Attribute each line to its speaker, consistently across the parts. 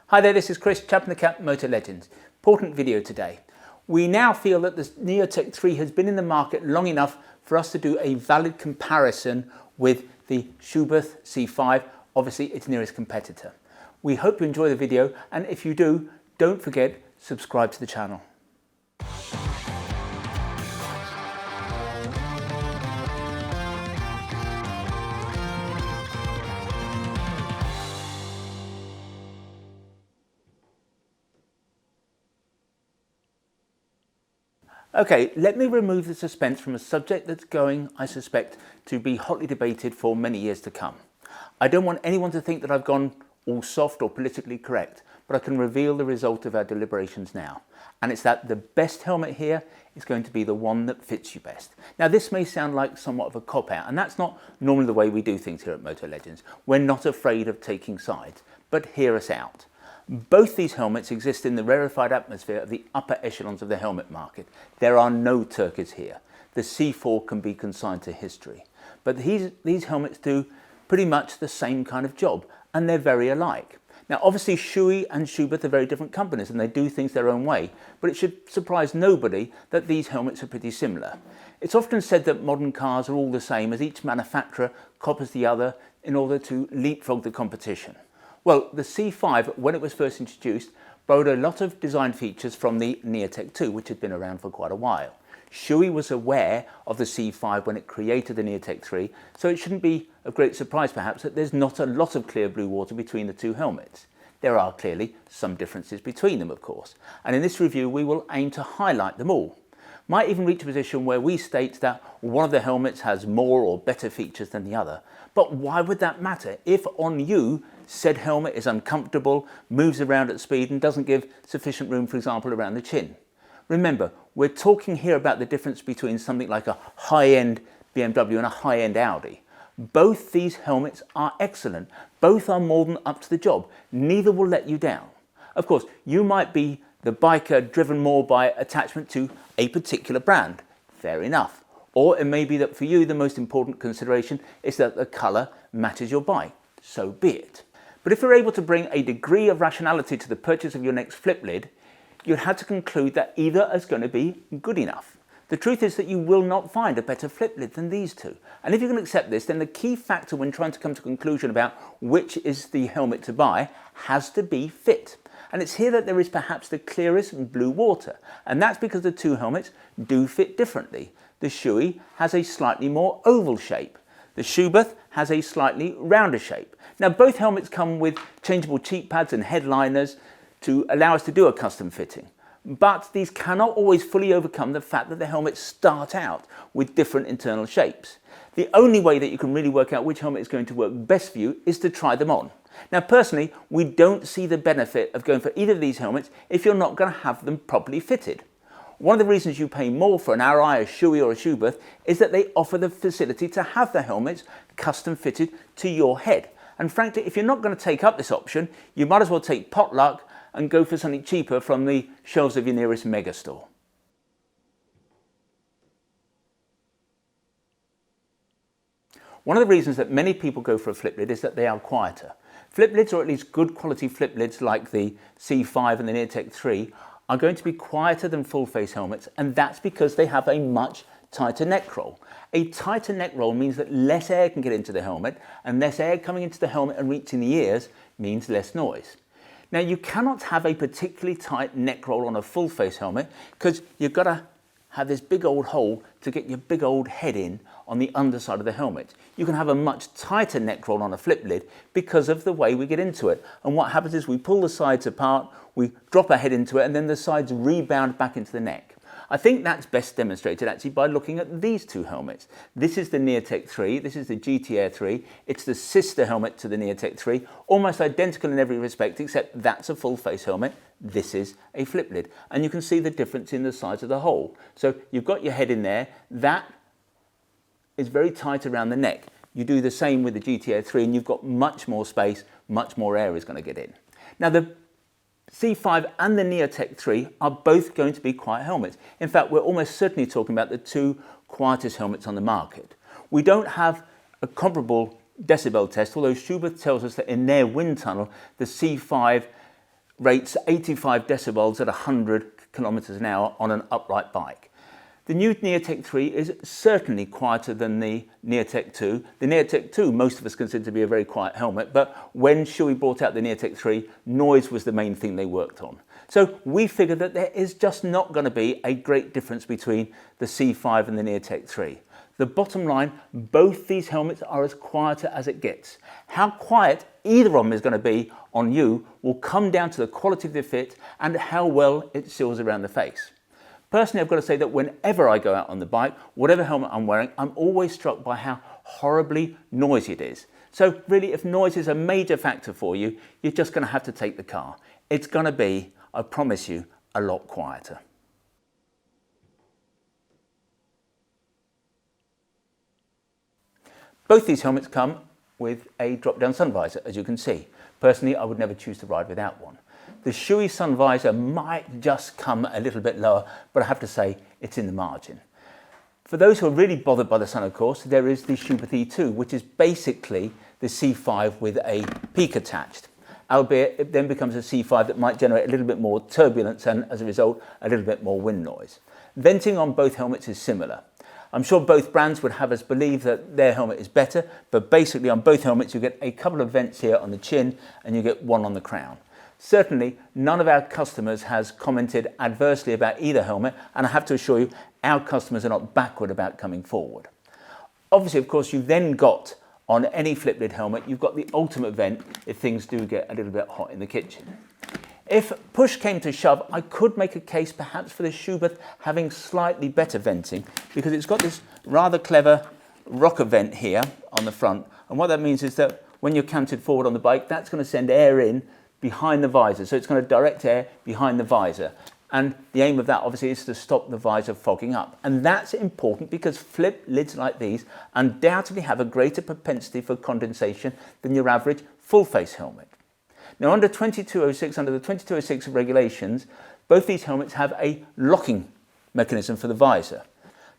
Speaker 1: Hi there, this is Chris, Chap in the Cap, Motolegends. Important video today. We now feel that the Neotec 3 has been in the market long enough for us to do a valid comparison with the Schuberth C5, obviously its nearest competitor. We hope you enjoy the video, and if you do, don't forget, subscribe to the channel. Okay, let me remove the suspense from a subject that's going, I suspect, to be hotly debated for many years to come. I don't want anyone to think that I've gone all soft or politically correct, but I can reveal the result of our deliberations now. And it's that the best helmet here is going to be the one that fits you best. Now, this may sound like somewhat of a cop-out, and that's not normally the way we do things here at Motolegends. We're not afraid of taking sides, but hear us out. Both these helmets exist in the rarefied atmosphere of the upper echelons of the helmet market. There are no turkeys here. The C4 can be consigned to history. But these helmets do pretty much the same kind of job, and they're very alike. Now, obviously, Shoei and Schuberth are very different companies, and they do things their own way, but it should surprise nobody that these helmets are pretty similar. It's often said that modern cars are all the same, as each manufacturer copies the other in order to leapfrog the competition. Well, the C5, when it was first introduced, borrowed a lot of design features from the Neotec 2, which had been around for quite a while. Shoei was aware of the C5 when it created the Neotec 3, so it shouldn't be a great surprise perhaps that there's not a lot of clear blue water between the two helmets. There are clearly some differences between them, of course, and in this review we will aim to highlight them all. Might even reach a position where we state that one of the helmets has more or better features than the other. But why would that matter if on you said helmet is uncomfortable, moves around at speed and doesn't give sufficient room, for example, around the chin? Remember, we're talking here about the difference between something like a high-end BMW and a high-end Audi. Both these helmets are excellent. Both are more than up to the job. Neither will let you down. Of course, you might be the biker driven more by attachment to a particular brand. Fair enough. Or it may be that for you the most important consideration is that the colour matches your bike. So be it. But if you're able to bring a degree of rationality to the purchase of your next flip lid, you'd have to conclude that either is going to be good enough. The truth is that you will not find a better flip lid than these two. And if you can accept this, then the key factor when trying to come to a conclusion about which is the helmet to buy has to be fit. And it's here that there is perhaps the clearest blue water. And that's because the two helmets do fit differently. The Shoei has a slightly more oval shape. The Schuberth has a slightly rounder shape. Now, both helmets come with changeable cheek pads and headliners to allow us to do a custom fitting. But these cannot always fully overcome the fact that the helmets start out with different internal shapes. The only way that you can really work out which helmet is going to work best for you is to try them on. Now, personally, we don't see the benefit of going for either of these helmets if you're not going to have them properly fitted. One of the reasons you pay more for an RI, a Shoei or a Schuberth is that they offer the facility to have the helmets custom fitted to your head. And frankly, if you're not going to take up this option, you might as well take potluck and go for something cheaper from the shelves of your nearest mega store. One of the reasons that many people go for a flip lid is that they are quieter. Flip lids, or at least good quality flip lids like the C5 and the Neotec 3, are going to be quieter than full face helmets, and that's because they have a much tighter neck roll. A tighter neck roll means that less air can get into the helmet, and less air coming into the helmet and reaching the ears means less noise. Now, you cannot have a particularly tight neck roll on a full face helmet because you've got to have this big old hole to get your big old head in on the underside of the helmet. You can have a much tighter neck roll on a flip lid because of the way we get into it. And what happens is we pull the sides apart, we drop our head into it, and then the sides rebound back into the neck. I think that's best demonstrated actually by looking at these two helmets. This is the Neotec 3, this is the GT Air 3. It's the sister helmet to the Neotec 3, almost identical in every respect except that's a full face helmet, this is a flip lid. And you can see the difference in the size of the hole. So you've got your head in there, that is very tight around the neck. You do the same with the GT Air 3 and you've got much more space, much more air is going to get in. Now, the C5 and the Neotec 3 are both going to be quiet helmets. In fact, we're almost certainly talking about the two quietest helmets on the market. We don't have a comparable decibel test, although Schuberth tells us that in their wind tunnel, the C5 rates 85 decibels at 100 kilometers an hour on an upright bike. The new Neotec 3 is certainly quieter than the Neotec 2. The Neotec 2 most of us consider to be a very quiet helmet, but when Shoei brought out the Neotec 3, noise was the main thing they worked on. So we figured that there is just not going to be a great difference between the C5 and the Neotec 3. The bottom line, both these helmets are as quieter as it gets. How quiet either of them is going to be on you will come down to the quality of the fit and how well it seals around the face. Personally, I've got to say that whenever I go out on the bike, whatever helmet I'm wearing, I'm always struck by how horribly noisy it is. So really, if noise is a major factor for you, you're just going to have to take the car. It's going to be, I promise you, a lot quieter. Both these helmets come with a drop-down sun visor, as you can see. Personally, I would never choose to ride without one. The Shoei sun visor might just come a little bit lower, but I have to say it's in the margin. For those who are really bothered by the sun, of course, there is the Schuberth E2, which is basically the C5 with a peak attached. Albeit it then becomes a C5 that might generate a little bit more turbulence and, as a result, a little bit more wind noise. Venting on both helmets is similar. I'm sure both brands would have us believe that their helmet is better, but basically on both helmets you get a couple of vents here on the chin and you get one on the crown. Certainly, none of our customers has commented adversely about either helmet, and I have to assure you, our customers are not backward about coming forward. Obviously, of course, you've then got, on any flip lid helmet, you've got the ultimate vent if things do get a little bit hot in the kitchen. If push came to shove, I could make a case perhaps for the Schuberth having slightly better venting, because it's got this rather clever rocker vent here on the front, and what that means is that when you're canted forward on the bike, that's going to send air in behind the visor, so it's going to direct air behind the visor, and the aim of that obviously is to stop the visor fogging up, and that's important because flip lids like these undoubtedly have a greater propensity for condensation than your average full face helmet. Now under 2206, under the 2206 regulations, both these helmets have a locking mechanism for the visor.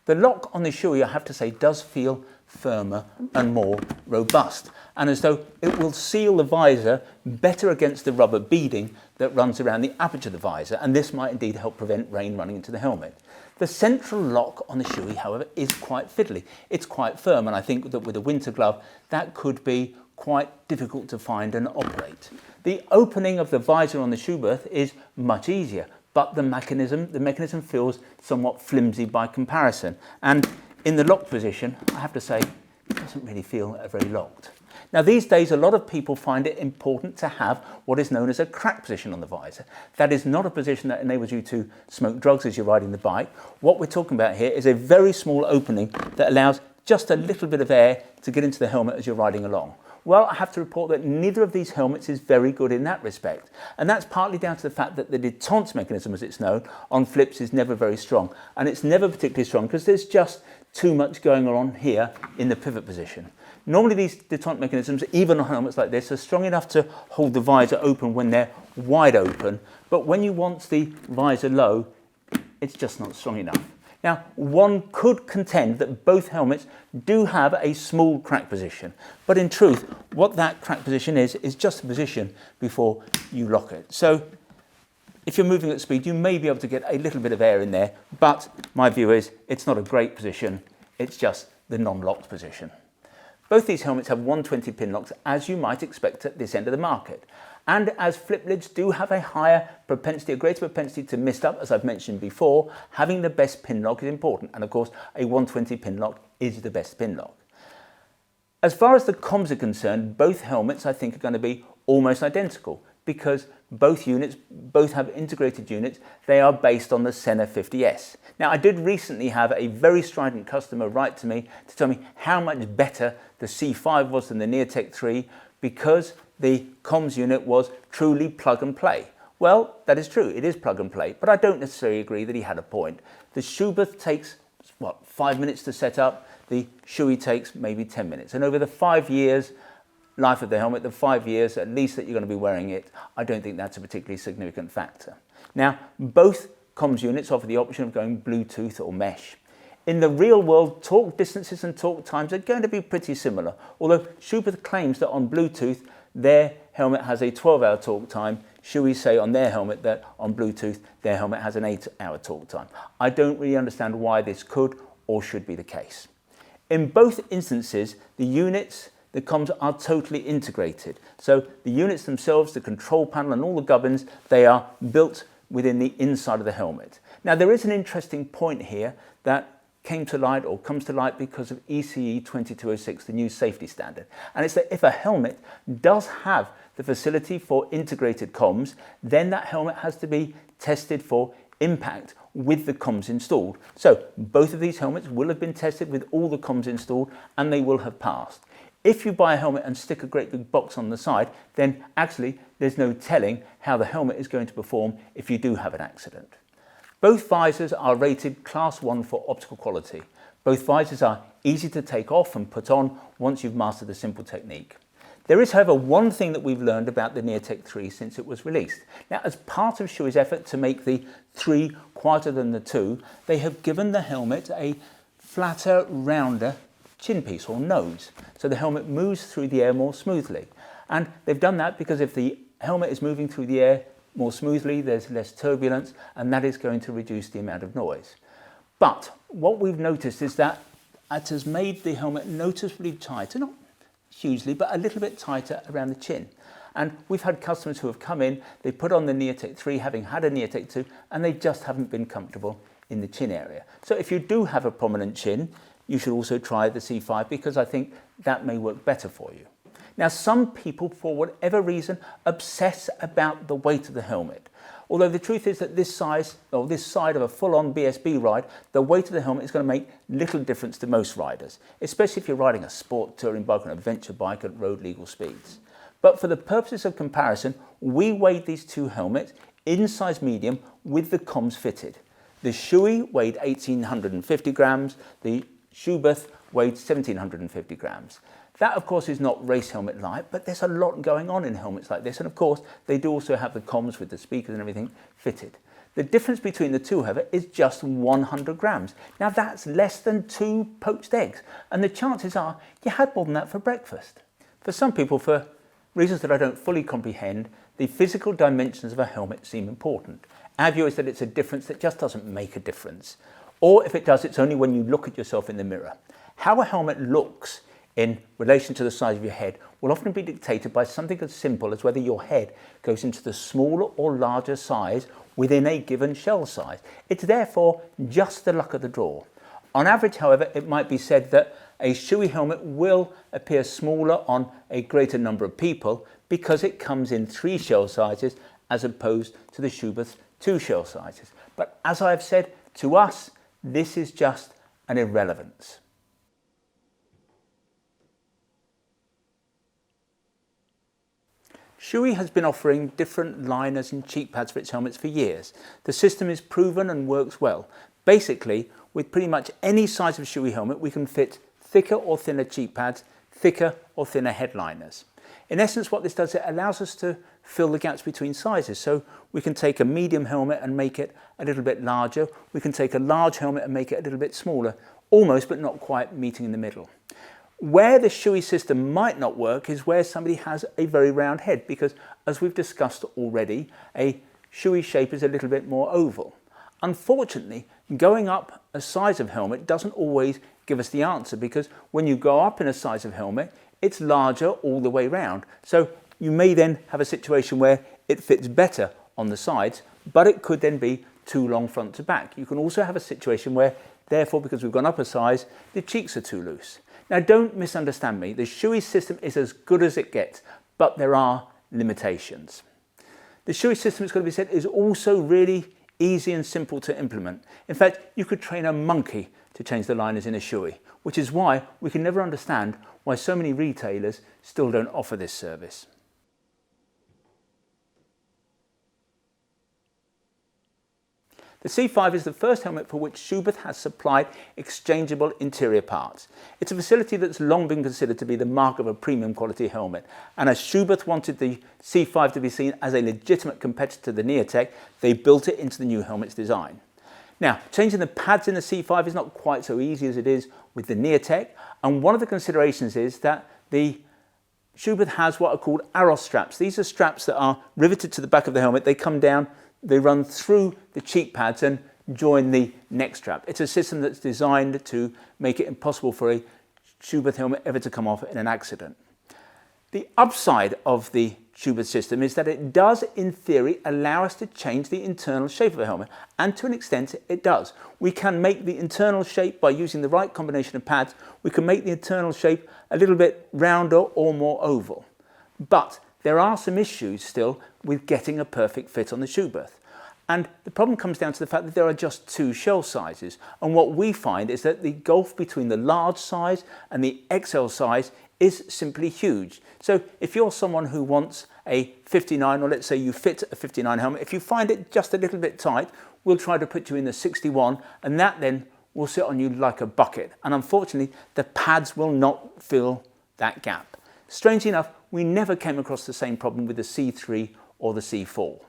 Speaker 1: The lock on the Shoei, I have to say, does feel firmer and more robust, and as though it will seal the visor better against the rubber beading that runs around the aperture of the visor, and this might indeed help prevent rain running into the helmet. The central lock on the Shoei, however, is quite fiddly. It's quite firm, and I think that with a winter glove that could be quite difficult to find and operate. The opening of the visor on the Schuberth is much easier, but the mechanism feels somewhat flimsy by comparison, and in the lock position, I have to say, it doesn't really feel very locked. Now these days, a lot of people find it important to have what is known as a crack position on the visor. That is not a position that enables you to smoke drugs as you're riding the bike. What we're talking about here is a very small opening that allows just a little bit of air to get into the helmet as you're riding along. Well, I have to report that neither of these helmets is very good in that respect. And that's partly down to the fact that the détente mechanism, as it's known, on flips is never very strong. And it's never particularly strong because there's just too much going on here in the pivot position. Normally these détente mechanisms, even on helmets like this, are strong enough to hold the visor open when they're wide open. But when you want the visor low, it's just not strong enough. Now, one could contend that both helmets do have a small crack position, but in truth, what that crack position is just a position before you lock it. So, if you're moving at speed, you may be able to get a little bit of air in there, but my view is it's not a great position, it's just the non-locked position. Both these helmets have 120 pin locks, as you might expect at this end of the market. And as flip lids do have a higher propensity, a greater propensity to mist up, as I've mentioned before, having the best pin lock is important. And of course, a 120 pin lock is the best pin lock. As far as the comms are concerned, both helmets I think are going to be almost identical because both have integrated units. They are based on the Sena 50S. Now, I did recently have a very strident customer write to me to tell me how much better the C5 was than the Neotec 3 because the comms unit was truly plug and play. Well, that is true, it is plug and play, but I don't necessarily agree that he had a point. The Schuberth takes, 5 minutes to set up, the Shoei takes maybe 10 minutes. And over the 5 years life of the helmet, the 5 years at least that you're going to be wearing it, I don't think that's a particularly significant factor. Now, both comms units offer the option of going Bluetooth or mesh. In the real world, talk distances and talk times are going to be pretty similar, although Schuberth claims that on Bluetooth, their helmet has a 12-hour talk time, Shoei say on their helmet that on Bluetooth their helmet has an 8-hour talk time. I don't really understand why this could or should be the case. In both instances, the units, the comms are totally integrated. So the units themselves, the control panel and all the gubbins, they are built within the inside of the helmet. Now there is an interesting point here that came to light or comes to light because of ECE 2206, the new safety standard. And it's that if a helmet does have the facility for integrated comms, then that helmet has to be tested for impact with the comms installed. So both of these helmets will have been tested with all the comms installed and they will have passed. If you buy a helmet and stick a great big box on the side, then actually there's no telling how the helmet is going to perform if you do have an accident. Both visors are rated Class 1 for optical quality. Both visors are easy to take off and put on once you've mastered the simple technique. There is, however, one thing that we've learned about the Neotec 3 since it was released. Now, as part of Shoei's effort to make the 3 quieter than the 2, they have given the helmet a flatter, rounder chin piece or nose, so the helmet moves through the air more smoothly. And they've done that because if the helmet is moving through the air more smoothly, there's less turbulence, and that is going to reduce the amount of noise. But what we've noticed is that it has made the helmet noticeably tighter, not hugely, but a little bit tighter around the chin. And we've had customers who have come in, they put on the Neotec 3 having had a Neotec 2, and they just haven't been comfortable in the chin area. So if you do have a prominent chin, you should also try the C5 because I think that may work better for you. Now, some people, for whatever reason, obsess about the weight of the helmet. Although the truth is that this side of a full-on BSB ride, the weight of the helmet is going to make little difference to most riders, especially if you're riding a sport touring bike or an adventure bike at road legal speeds. But for the purposes of comparison, we weighed these two helmets in size medium with the comms fitted. The Shoei weighed 1,850 grams, the Schuberth weighed 1,750 grams. That, of course, is not race helmet light, but there's a lot going on in helmets like this. And, of course, they do also have the comms with the speakers and everything fitted. The difference between the two, however, is just 100 grams. Now, that's less than 2 poached eggs. And the chances are you had more than that for breakfast. For some people, for reasons that I don't fully comprehend, the physical dimensions of a helmet seem important. Our view is that it's a difference that just doesn't make a difference. Or if it does, it's only when you look at yourself in the mirror. How a helmet looks in relation to the size of your head will often be dictated by something as simple as whether your head goes into the smaller or larger size within a given shell size. It's therefore just the luck of the draw. On average, however, it might be said that a Shoei helmet will appear smaller on a greater number of people because it comes in 3 shell sizes as opposed to the Schuberth's 2 shell sizes. But as I've said, to us, this is just an irrelevance. Shoei has been offering different liners and cheek pads for its helmets for years. The system is proven and works well. Basically, with pretty much any size of Shoei helmet, we can fit thicker or thinner cheek pads, thicker or thinner headliners. In essence, what this does, it allows us to fill the gaps between sizes. So we can take a medium helmet and make it a little bit larger. We can take a large helmet and make it a little bit smaller, almost but not quite meeting in the middle. Where the Shoei system might not work is where somebody has a very round head because, as we've discussed already, a Shoei shape is a little bit more oval. Unfortunately, going up a size of helmet doesn't always give us the answer because when you go up in a size of helmet, it's larger all the way round. So you may then have a situation where it fits better on the sides, but it could then be too long front to back. You can also have a situation where, therefore, because we've gone up a size, the cheeks are too loose. Now, don't misunderstand me. The Shoei system is as good as it gets, but there are limitations. The Shoei system, it's got to be said, is also really easy and simple to implement. In fact, you could train a monkey to change the liners in a Shoei, which is why we can never understand why so many retailers still don't offer this service. The C5 is the first helmet for which Schuberth has supplied exchangeable interior parts. It's a facility that's long been considered to be the mark of a premium quality helmet, and as Schuberth wanted the C5 to be seen as a legitimate competitor to the Neotec, they built it into the new helmet's design. Now, changing the pads in the C5 is not quite so easy as it is with the Neotec, and one of the considerations is that the Schuberth has what are called Arrow straps. These are straps that are riveted to the back of the helmet. They come down, they run through the cheek pads and join the neck strap. It's a system that's designed to make it impossible for a Schuberth helmet ever to come off in an accident. The upside of the Schuberth system is that it does, in theory, allow us to change the internal shape of a helmet, and to an extent it does. We can make the internal shape by using the right combination of pads. We can make the internal shape a little bit rounder or more oval. But there are some issues still with getting a perfect fit on the Schuberth. And the problem comes down to the fact that there are just two shell sizes. And what we find is that the gulf between the large size and the XL size is simply huge. So if you're someone who wants a 59, or let's say you fit a 59 helmet, if you find it just a little bit tight, we'll try to put you in the 61, and that then will sit on you like a bucket. And unfortunately, the pads will not fill that gap. Strangely enough, we never came across the same problem with the C3 or the C4.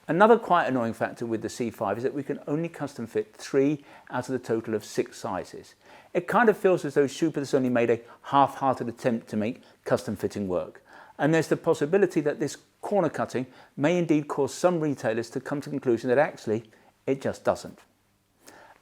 Speaker 1: Another quite annoying factor with the C5 is that we can only custom fit 3 out of the total of 6 sizes. It kind of feels as though Schuberth has only made a half-hearted attempt to make custom fitting work. And there's the possibility that this corner cutting may indeed cause some retailers to come to the conclusion that actually it just doesn't.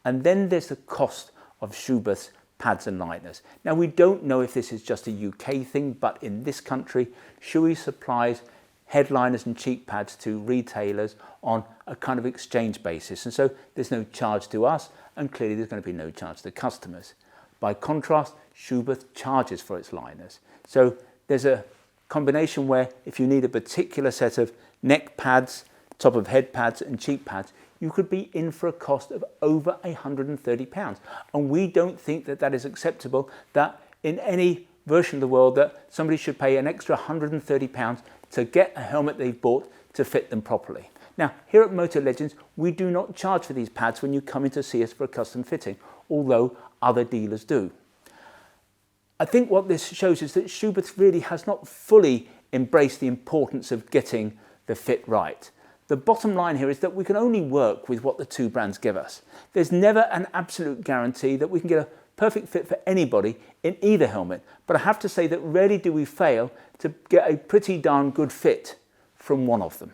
Speaker 1: And then there's the cost of Schuberth's pads and liners. Now, we don't know if this is just a UK thing, but in this country, Shoei supplies headliners and cheek pads to retailers on a kind of exchange basis, and so there's no charge to us, and clearly there's going to be no charge to customers. By contrast, Schuberth charges for its liners. So there's a combination where if you need a particular set of neck pads, top of head pads and cheek pads, you could be in for a cost of over £130. And we don't think that that is acceptable, that in any version of the world that somebody should pay an extra £130 to get a helmet they've bought to fit them properly. Now, here at Motolegends, we do not charge for these pads when you come in to see us for a custom fitting, although other dealers do. I think what this shows is that Schuberth really has not fully embraced the importance of getting the fit right. The bottom line here is that we can only work with what the two brands give us. There's never an absolute guarantee that we can get a perfect fit for anybody in either helmet, but I have to say that rarely do we fail to get a pretty darn good fit from one of them.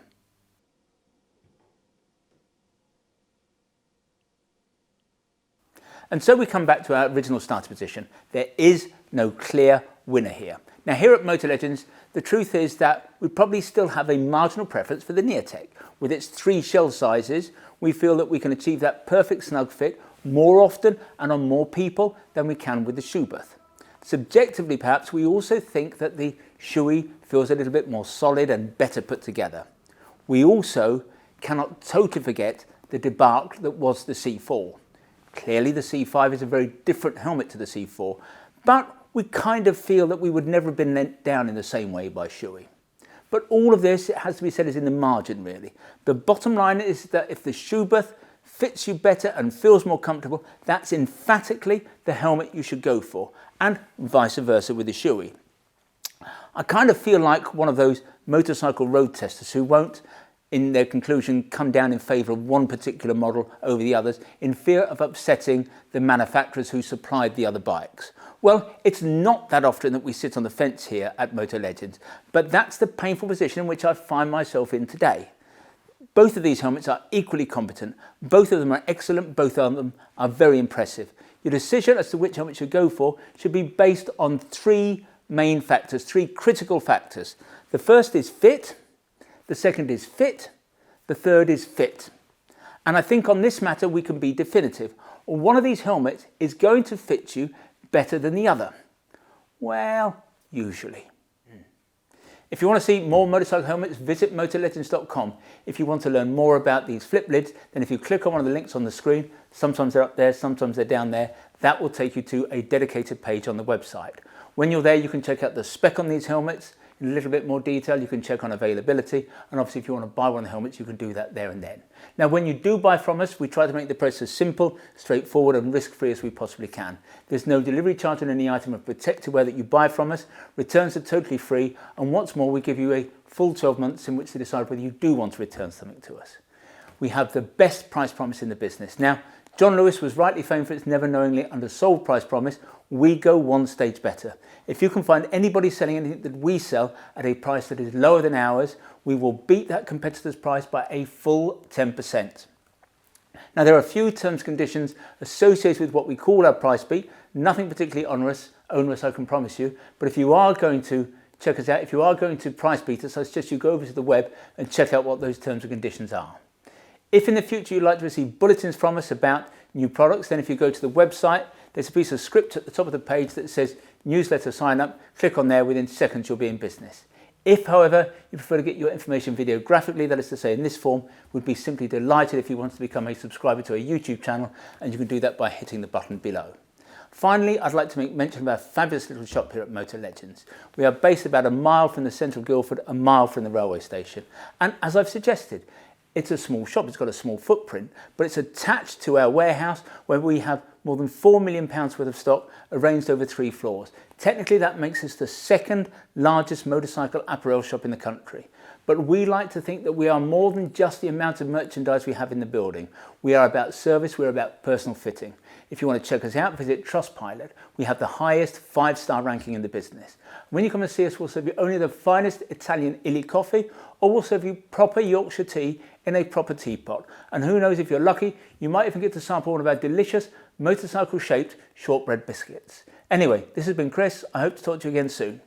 Speaker 1: And so we come back to our original starting position. There is no clear winner here. Now, here at Motolegends, the truth is that we probably still have a marginal preference for the Neotec. With its 3 shell sizes, we feel that we can achieve that perfect snug fit more often and on more people than we can with the Schuberth. Subjectively, perhaps, we also think that the Shoei feels a little bit more solid and better put together. We also cannot totally forget the debacle that was the C4. Clearly, the C5 is a very different helmet to the C4, but we kind of feel that we would never have been let down in the same way by Shoei. But all of this, it has to be said, is in the margin, really. The bottom line is that if the Schuberth fits you better and feels more comfortable, that's emphatically the helmet you should go for, and vice versa with the Shoei. I kind of feel like one of those motorcycle road testers who won't, in their conclusion, come down in favour of one particular model over the others in fear of upsetting the manufacturers who supplied the other bikes. Well, it's not that often that we sit on the fence here at Motolegends, but that's the painful position in which I find myself in today. Both of these helmets are equally competent, both of them are excellent, both of them are very impressive. Your decision as to which helmet you go for should be based on 3 main factors, 3 critical factors. The first is fit, the second is fit, the third is fit. And I think on this matter we can be definitive. One of these helmets is going to fit you better than the other. Well, usually. If you want to see more motorcycle helmets, visit motolegends.com. If you want to learn more about these flip lids, then if you click on one of the links on the screen, sometimes they're up there, sometimes they're down there, that will take you to a dedicated page on the website. When you're there, you can check out the spec on these helmets in a little bit more detail. You can check on availability, and obviously if you want to buy one of the helmets, you can do that there and then. Now, when you do buy from us, we try to make the process as simple, straightforward and risk-free as we possibly can. There's no delivery charge on any item of protected wear that you buy from us. Returns are totally free, and what's more, we give you a full 12 months in which to decide whether you do want to return something to us. We have the best price promise in the business. Now, John Lewis was rightly famed for its never knowingly undersold price promise. We go one stage better. If you can find anybody selling anything that we sell at a price that is lower than ours, we will beat that competitor's price by a full 10%. Now, there are a few terms and conditions associated with what we call our price beat. Nothing particularly onerous, I can promise you. But if you are going to check us out, if you are going to price beat us, I suggest you go over to the web and check out what those terms and conditions are. If in the future you'd like to receive bulletins from us about new products, then if you go to the website, there's a piece of script at the top of the page that says newsletter sign up. Click on there, within seconds you'll be in business. If, however, you prefer to get your information videographically, that is to say in this form, we'd be simply delighted if you want to become a subscriber to a YouTube channel, and you can do that by hitting the button below. Finally, I'd like to make mention of our fabulous little shop here at Motolegends. We are based about a mile from the centre of Guildford, a mile from the railway station. And as I've suggested, it's a small shop, it's got a small footprint, but it's attached to our warehouse where we have more than £4 million worth of stock arranged over 3 floors. Technically, that makes us the second largest motorcycle apparel shop in the country. But we like to think that we are more than just the amount of merchandise we have in the building. We are about service, we're about personal fitting. If you want to check us out, visit Trustpilot. We have the highest 5-star ranking in the business. When you come and see us, we'll serve you only the finest Italian illy coffee, or we'll serve you proper Yorkshire tea in a proper teapot. And who knows, if you're lucky, you might even get to sample one of our delicious motorcycle-shaped shortbread biscuits. Anyway, this has been Chris. I hope to talk to you again soon.